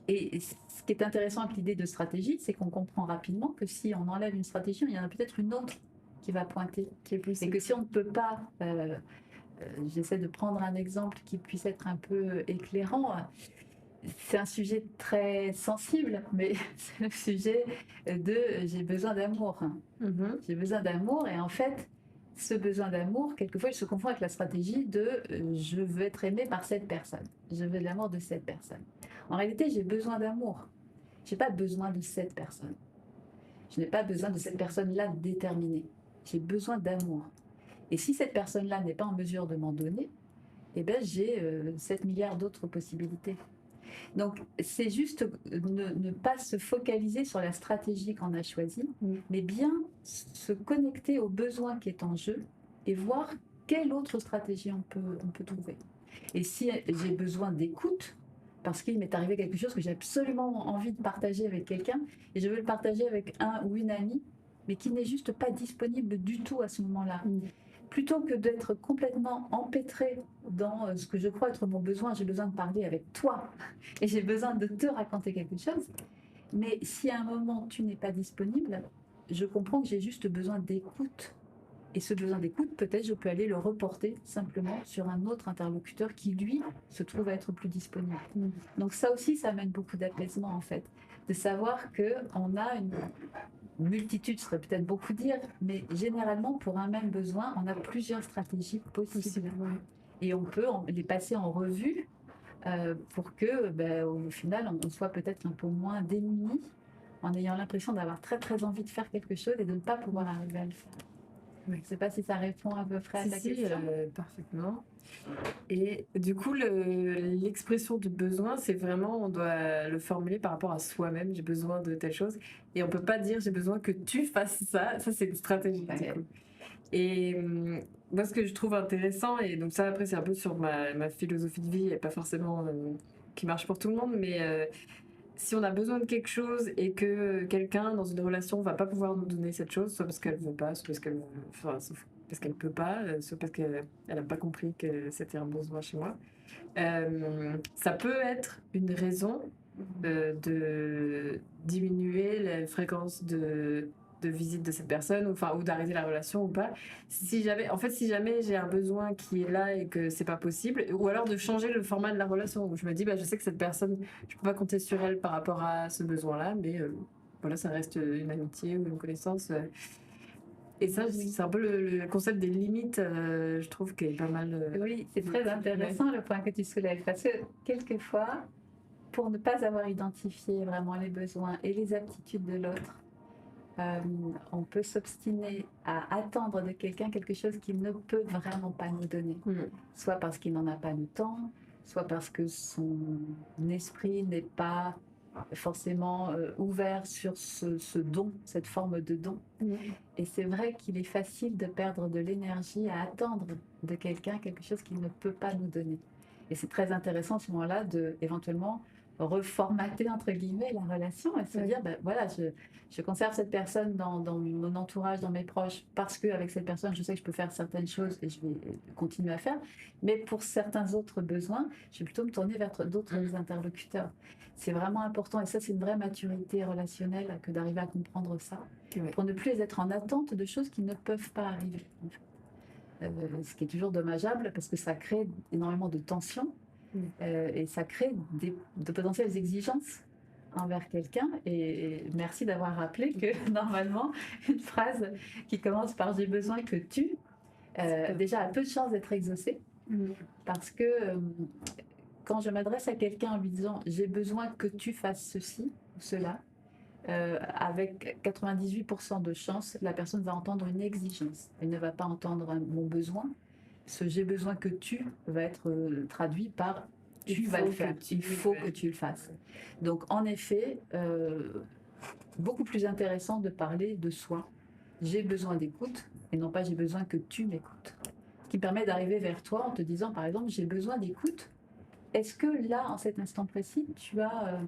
Et ce qui est intéressant avec l'idée de stratégie, c'est qu'on comprend rapidement que si on enlève une stratégie, il y en a peut-être une autre qui va pointer. Et que si on ne peut pas, j'essaie de prendre un exemple qui puisse être un peu éclairant, c'est un sujet très sensible, mais c'est le sujet de j'ai besoin d'amour. J'ai besoin d'amour, et en fait, ce besoin d'amour, quelquefois, il se confond avec la stratégie de je veux être aimé par cette personne, je veux de l'amour de cette personne. En réalité, j'ai besoin d'amour. Je n'ai pas besoin de cette personne. Je n'ai pas besoin de cette personne-là déterminée. J'ai besoin d'amour. Et si cette personne-là n'est pas en mesure de m'en donner, eh ben, j'ai 7 milliards d'autres possibilités. Donc, c'est juste ne pas se focaliser sur la stratégie qu'on a choisie, mais bien se connecter au besoin qui est en jeu et voir quelle autre stratégie on peut trouver. Et si j'ai besoin d'écoute, parce qu'il m'est arrivé quelque chose que j'ai absolument envie de partager avec quelqu'un, et je veux le partager avec un ou une amie, mais qui n'est juste pas disponible du tout à ce moment-là. Plutôt que d'être complètement empêtré dans ce que je crois être mon besoin, j'ai besoin de parler avec toi et j'ai besoin de te raconter quelque chose. Mais si à un moment tu n'es pas disponible, je comprends que j'ai juste besoin d'écoute. Et ce besoin d'écoute, peut-être je peux aller le reporter simplement sur un autre interlocuteur qui, lui, se trouve à être plus disponible. Donc ça aussi, ça amène beaucoup d'apaisement en fait. De savoir qu'on a une multitude, serait peut-être beaucoup dire, mais généralement, pour un même besoin, on a plusieurs stratégies possibles. Et on peut les passer en revue pour que, au final, on soit peut-être un peu moins démunis en ayant l'impression d'avoir très très envie de faire quelque chose et de ne pas pouvoir arriver à le faire. Je ne sais pas si ça répond à peu près à ta question. Parfaitement. Et du coup, l'expression du besoin, c'est vraiment, on doit le formuler par rapport à soi-même. J'ai besoin de telle chose. Et on peut pas dire j'ai besoin que tu fasses ça. Ça, c'est une stratégie. Du coup. Et moi, ce que je trouve intéressant, et donc ça, après, c'est un peu sur ma philosophie de vie, et pas forcément qui marche pour tout le monde, mais si on a besoin de quelque chose et que quelqu'un dans une relation va pas pouvoir nous donner cette chose, soit parce qu'elle veut pas, soit parce qu'elle, enfin, sauf parce qu'elle peut pas, soit parce qu'elle a pas compris que c'était un besoin chez moi, ça peut être une raison de diminuer la fréquence de visite de cette personne, ou d'arrêter la relation ou pas. Si jamais j'ai un besoin qui est là et que c'est pas possible, ou alors de changer le format de la relation, où je me dis, bah, je sais que cette personne, je peux pas compter sur elle par rapport à ce besoin-là, mais voilà, ça reste une amitié ou une connaissance. Et ça, c'est un peu le concept des limites, je trouve, qui est pas mal. Oui, c'est très intéressant le point que tu soulèves, parce que quelquefois, pour ne pas avoir identifié vraiment les besoins et les aptitudes de l'autre, on peut s'obstiner à attendre de quelqu'un quelque chose qu'il ne peut vraiment pas nous donner. Soit parce qu'il n'en a pas le temps, soit parce que son esprit n'est pas forcément ouvert sur ce don, cette forme de don. Et c'est vrai qu'il est facile de perdre de l'énergie à attendre de quelqu'un quelque chose qu'il ne peut pas nous donner. Et c'est très intéressant à ce moment-là de éventuellement reformater entre guillemets la relation et se dire ben voilà, je conserve cette personne dans mon entourage, dans mes proches, parce qu'avec cette personne je sais que je peux faire certaines choses et je vais continuer à faire, mais pour certains autres besoins je vais plutôt me tourner vers d'autres interlocuteurs. C'est vraiment important et ça c'est une vraie maturité relationnelle que d'arriver à comprendre ça, pour ne plus être en attente de choses qui ne peuvent pas arriver, ce qui est toujours dommageable parce que ça crée énormément de tensions. Et ça crée de potentielles exigences envers quelqu'un. Et merci d'avoir rappelé que normalement, une phrase qui commence par j'ai besoin que tu, déjà a peu de chances d'être exaucée. Parce que quand je m'adresse à quelqu'un en lui disant j'ai besoin que tu fasses ceci ou cela, avec 98% de chances, la personne va entendre une exigence. Elle ne va pas entendre mon besoin. Ce j'ai besoin que tu va être traduit par tu vas le faire, il faut que tu le fasses. Donc en effet, beaucoup plus intéressant de parler de soi. J'ai besoin d'écoute et non pas j'ai besoin que tu m'écoutes. Ce qui permet d'arriver vers toi en te disant par exemple j'ai besoin d'écoute. Est-ce que là, en cet instant précis, tu as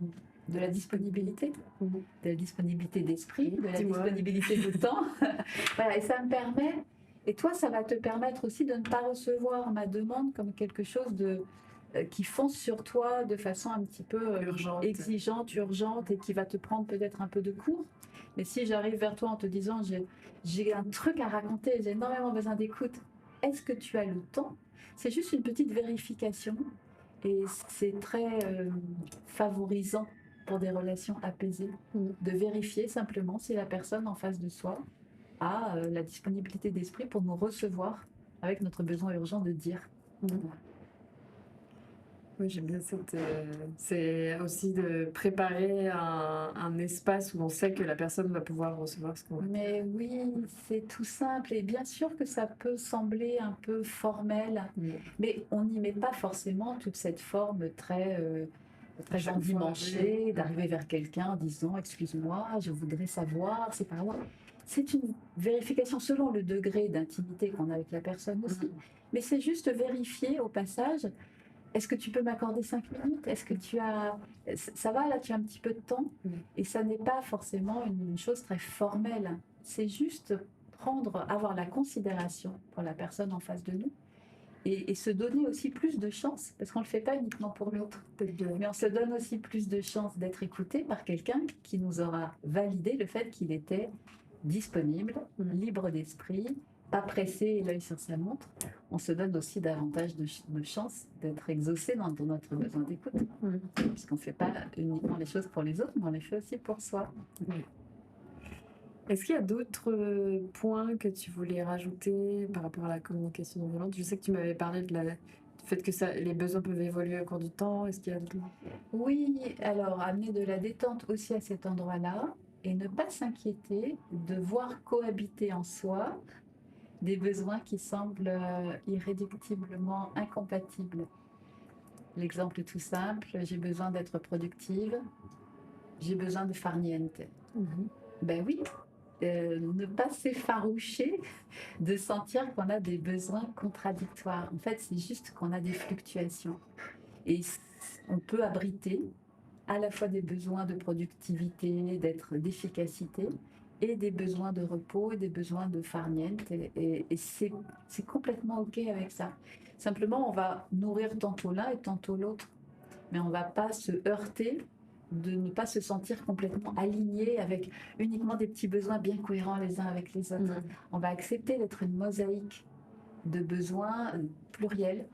de la disponibilité, de la disponibilité d'esprit, de la disponibilité de temps? Voilà, et ça me permet, et toi, ça va te permettre aussi de ne pas recevoir ma demande comme quelque chose qui fonce sur toi de façon un petit peu exigeante, urgente, et qui va te prendre peut-être un peu de court. Mais si j'arrive vers toi en te disant j'ai un truc à raconter, j'ai énormément besoin d'écoute, est-ce que tu as le temps? C'est juste une petite vérification. Et c'est très favorisant pour des relations apaisées, de vérifier simplement si la personne en face de soi a la disponibilité d'esprit pour nous recevoir avec notre besoin urgent de dire. Oui, j'aime bien cette. C'est aussi de préparer un espace où on sait que la personne va pouvoir recevoir ce qu'on veut. Mais oui, c'est tout simple. Et bien sûr que ça peut sembler un peu formel, mais on n'y met pas forcément toute cette forme très endimanchée d'arriver vers quelqu'un en disant excuse-moi, je voudrais savoir, c'est pas moi. C'est une vérification selon le degré d'intimité qu'on a avec la personne aussi. Mais c'est juste vérifier au passage. Est-ce que tu peux m'accorder 5 minutes? Est-ce que tu as... Ça va, là, tu as un petit peu de temps? Et ça n'est pas forcément une chose très formelle. C'est juste avoir la considération pour la personne en face de nous et se donner aussi plus de chance, parce qu'on ne le fait pas uniquement pour l'autre, mais on se donne aussi plus de chance d'être écouté par quelqu'un qui nous aura validé le fait qu'il était disponible, libre d'esprit, pas pressé, l'œil sur sa montre. On se donne aussi davantage de chances d'être exaucé dans notre besoin d'écoute. Puisqu'on ne fait pas uniquement les choses pour les autres, mais on les fait aussi pour soi. Est-ce qu'il y a d'autres points que tu voulais rajouter par rapport à la communication non violente? Je sais que tu m'avais parlé du fait que les besoins peuvent évoluer au cours du temps. Est-ce qu'il y a d'autres? Oui, alors amener de la détente aussi à cet endroit-là et ne pas s'inquiéter de voir cohabiter en soi des besoins qui semblent irréductiblement incompatibles. L'exemple tout simple, j'ai besoin d'être productive, j'ai besoin de farniente. Ben oui, ne pas s'effaroucher de sentir qu'on a des besoins contradictoires. En fait, c'est juste qu'on a des fluctuations. Et on peut abriter à la fois des besoins de productivité, d'efficacité, et des besoins de repos et des besoins de farniente. Et c'est complètement OK avec ça. Simplement, on va nourrir tantôt l'un et tantôt l'autre, mais on ne va pas se heurter de ne pas se sentir complètement aligné avec uniquement des petits besoins bien cohérents les uns avec les autres. On va accepter d'être une mosaïque de besoins pluriels.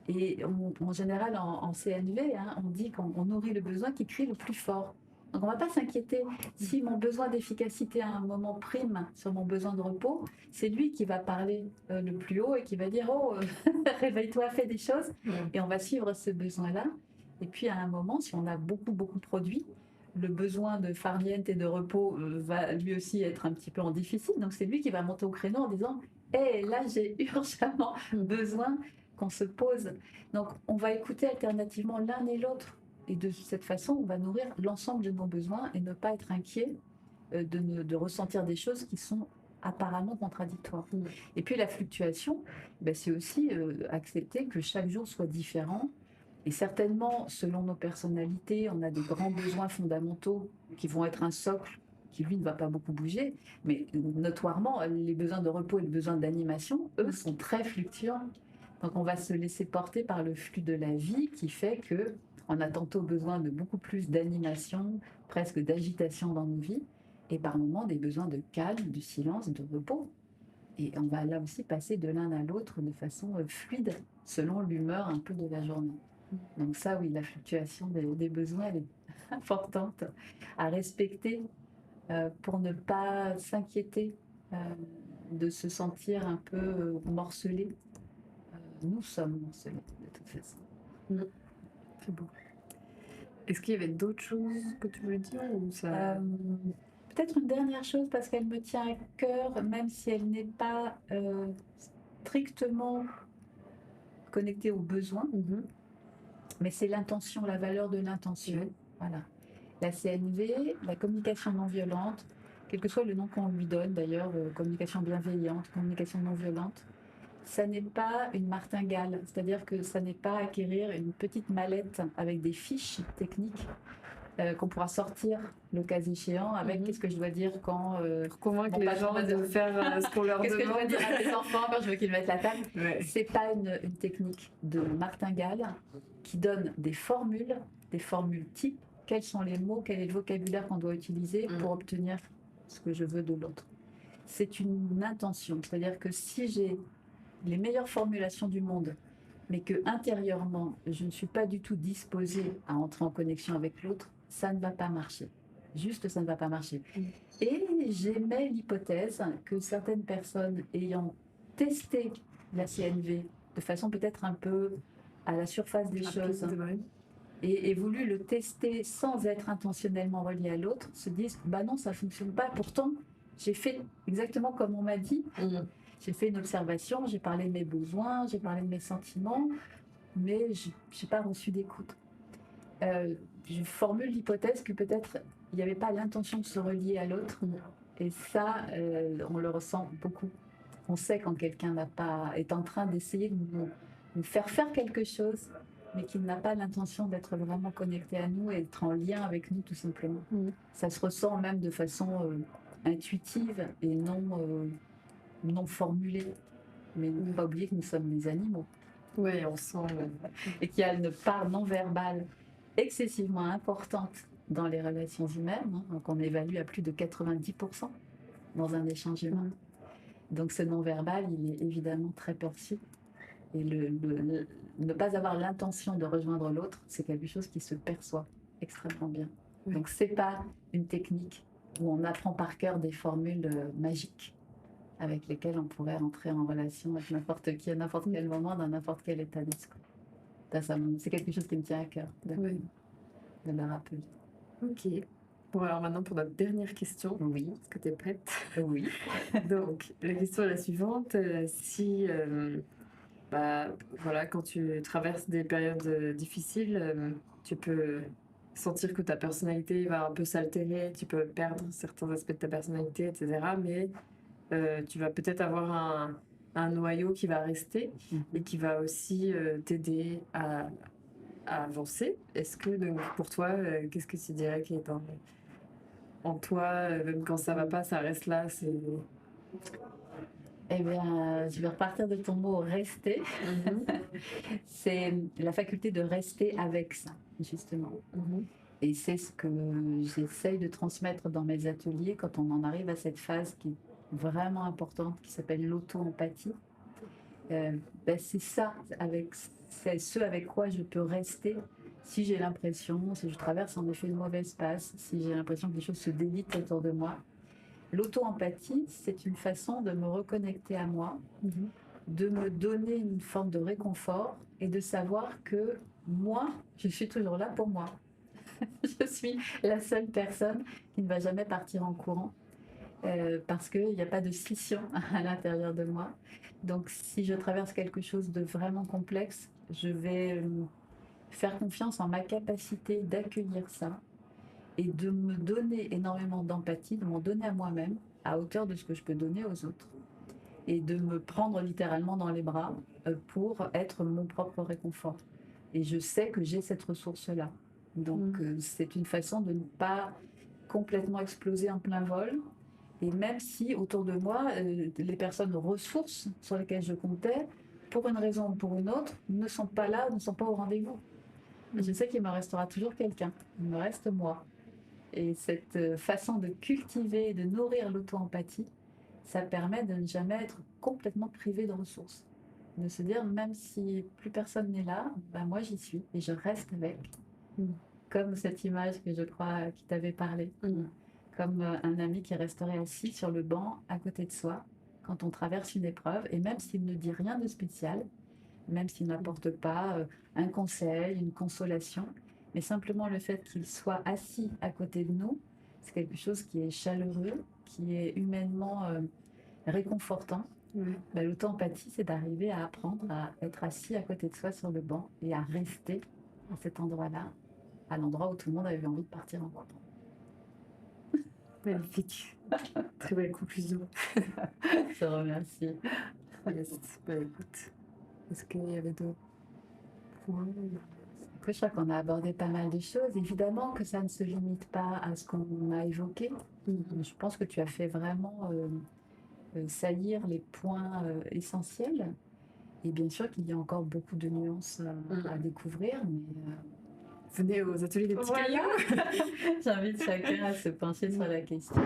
Et en général, en CNV, on dit qu'on nourrit le besoin qui crie le plus fort. Donc on ne va pas s'inquiéter. Si mon besoin d'efficacité à un moment prime sur mon besoin de repos, c'est lui qui va parler le plus haut et qui va dire « Oh, réveille-toi, fais des choses ». Et on va suivre ce besoin-là. Et puis à un moment, si on a beaucoup produit, le besoin de farniente et de repos va lui aussi être un petit peu en déficit. Donc c'est lui qui va monter au créneau en disant « Hé, là j'ai urgemment besoin qu'on se pose ». Donc on va écouter alternativement l'un et l'autre. Et de cette façon, on va nourrir l'ensemble de nos besoins et ne pas être inquiet de ressentir des choses qui sont apparemment contradictoires. Et puis la fluctuation, c'est aussi accepter que chaque jour soit différent. Et certainement, selon nos personnalités, on a des grands besoins fondamentaux qui vont être un socle qui, lui, ne va pas beaucoup bouger. Mais notoirement, les besoins de repos et les besoins d'animation, eux, sont très fluctuants. Donc on va se laisser porter par le flux de la vie qui fait que on a tantôt besoin de beaucoup plus d'animation, presque d'agitation dans nos vies, et par moments des besoins de calme, de silence, de repos. Et on va là aussi passer de l'un à l'autre de façon fluide, selon l'humeur un peu de la journée. Donc ça, oui, la fluctuation des besoins, elle est importante à respecter pour ne pas s'inquiéter de se sentir un peu morcelé. Nous sommes morcelés, de toute façon. C'est beau. Est-ce qu'il y avait d'autres choses que tu voulais dire ou ça... Peut-être une dernière chose, parce qu'elle me tient à cœur, même si elle n'est pas strictement connectée aux besoins, mais c'est l'intention, la valeur de l'intention. Voilà. La CNV, la communication non violente, quel que soit le nom qu'on lui donne d'ailleurs, communication bienveillante, communication non violente, ça n'est pas une martingale, c'est-à-dire que ça n'est pas acquérir une petite mallette avec des fiches techniques qu'on pourra sortir le cas échéant avec qu'est-ce que je dois dire quand... pour convaincre les gens de faire ce qu'on leur demande. Qu'est-ce que je dois dire à mes enfants quand je veux qu'ils mettent la table. C'est pas une technique de martingale qui donne des formules types, quels sont les mots, quel est le vocabulaire qu'on doit utiliser pour obtenir ce que je veux de l'autre. C'est une intention, c'est-à-dire que si j'ai les meilleures formulations du monde, mais que intérieurement, je ne suis pas du tout disposée à entrer en connexion avec l'autre, ça ne va pas marcher. Juste, ça ne va pas marcher. Et j'émets l'hypothèse que certaines personnes ayant testé la CNV de façon peut-être un peu à la surface des choses et voulu le tester sans être intentionnellement relié à l'autre, se disent « bah non, ça ne fonctionne pas. Pourtant, j'ai fait exactement comme on m'a dit. J'ai fait une observation, j'ai parlé de mes besoins, j'ai parlé de mes sentiments, mais je n'ai pas reçu d'écoute. » Je formule l'hypothèse que peut-être il n'y avait pas l'intention de se relier à l'autre. Et ça, on le ressent beaucoup. On sait quand quelqu'un est en train d'essayer de nous faire faire quelque chose, mais qu'il n'a pas l'intention d'être vraiment connecté à nous et d'être en lien avec nous tout simplement. Ça se ressent même de façon intuitive et non formulée. Mais ne pas oublier que nous sommes des animaux. Oui, on sent. Et qu'il y a une part non verbale excessivement importante dans les relations humaines, donc on évalue à plus de 90% dans un échange humain. Donc ce non-verbal, il est évidemment très perçu. Et ne pas avoir l'intention de rejoindre l'autre, c'est quelque chose qui se perçoit extrêmement bien. Donc c'est pas une technique où on apprend par cœur des formules magiques avec lesquelles on pourrait entrer en relation avec n'importe qui à n'importe quel moment, dans n'importe quel état d'esprit. C'est quelque chose qui me tient à cœur de le rappeler. Ok. Bon, alors maintenant pour notre dernière question. Oui. Est-ce que tu es prête? Oui. Donc, la question est la suivante. Si, voilà, quand tu traverses des périodes difficiles, tu peux sentir que ta personnalité va un peu s'altérer, tu peux perdre certains aspects de ta personnalité, etc. Mais tu vas peut-être avoir un noyau qui va rester et qui va aussi t'aider à à avancer. Est-ce que donc, pour toi, qu'est-ce que tu dirais qui est en toi, même quand ça va pas, ça reste là, c'est... Eh bien, je vais repartir de ton mot rester. Mhm, C'est la faculté de rester avec ça, justement. mhm, Et c'est ce que j'essaye de transmettre dans mes ateliers quand on en arrive à cette phase qui est vraiment importante, qui s'appelle l'auto-empathie. Euh, c'est ça, c'est ce avec quoi je peux rester si j'ai l'impression, si je traverse en effet une mauvaise passe, si j'ai l'impression que les choses se délitent autour de moi. L'auto-empathie, c'est une façon de me reconnecter à moi, mhm. de me donner une forme de réconfort et de savoir que moi, je suis toujours là pour moi. Je suis la seule personne qui ne va jamais partir en courant parce qu'il n'y a pas de scission à l'intérieur de moi. Donc si je traverse quelque chose de vraiment complexe, je vais faire confiance en ma capacité d'accueillir ça et de me donner énormément d'empathie, de m'en donner à moi-même à hauteur de ce que je peux donner aux autres et de me prendre littéralement dans les bras pour être mon propre réconfort. Et je sais que j'ai cette ressource-là. Donc c'est une façon de ne pas complètement exploser en plein vol. Et même si autour de moi, les personnes ressources sur lesquelles je comptais, pour une raison ou pour une autre, ne sont pas là, ne sont pas au rendez-vous. Et je sais qu'il me restera toujours quelqu'un. Il me reste moi. Et cette façon de cultiver, de nourrir l'auto-empathie, ça permet de ne jamais être complètement privé de ressources. De se dire, même si plus personne n'est là, ben moi j'y suis et je reste avec. Comme cette image que je crois qui t'avait parlé. Comme un ami qui resterait assis sur le banc à côté de soi quand on traverse une épreuve. Et même s'il ne dit rien de spécial, même s'il n'apporte pas un conseil, une consolation, mais simplement le fait qu'il soit assis à côté de nous, c'est quelque chose qui est chaleureux, qui est humainement réconfortant. Ben, l'auto-empathie, c'est d'arriver à apprendre à être assis à côté de soi sur le banc et à rester à cet endroit-là, à l'endroit où tout le monde avait envie de partir en courant. Magnifique. Très belle conclusion. Je te remercie. Yes. Bah écoute, est-ce qu'il y avait d'autres points? Après, je crois qu'on a abordé pas mal de choses. Évidemment que ça ne se limite pas à ce qu'on a évoqué. Je pense que tu as fait vraiment saillir les points essentiels. Et bien sûr qu'il y a encore beaucoup de nuances à découvrir, mais venez aux ateliers des petits cailloux. J'invite chacun à se pencher sur la question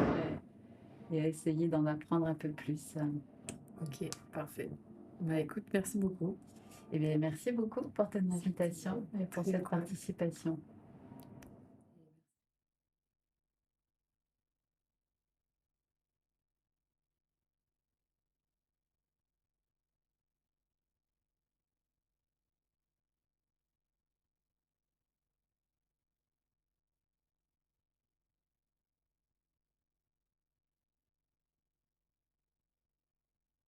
et à essayer d'en apprendre un peu plus. Ok, parfait. Bah écoute, merci beaucoup. Eh bien, merci beaucoup pour ton invitation et pour cette participation.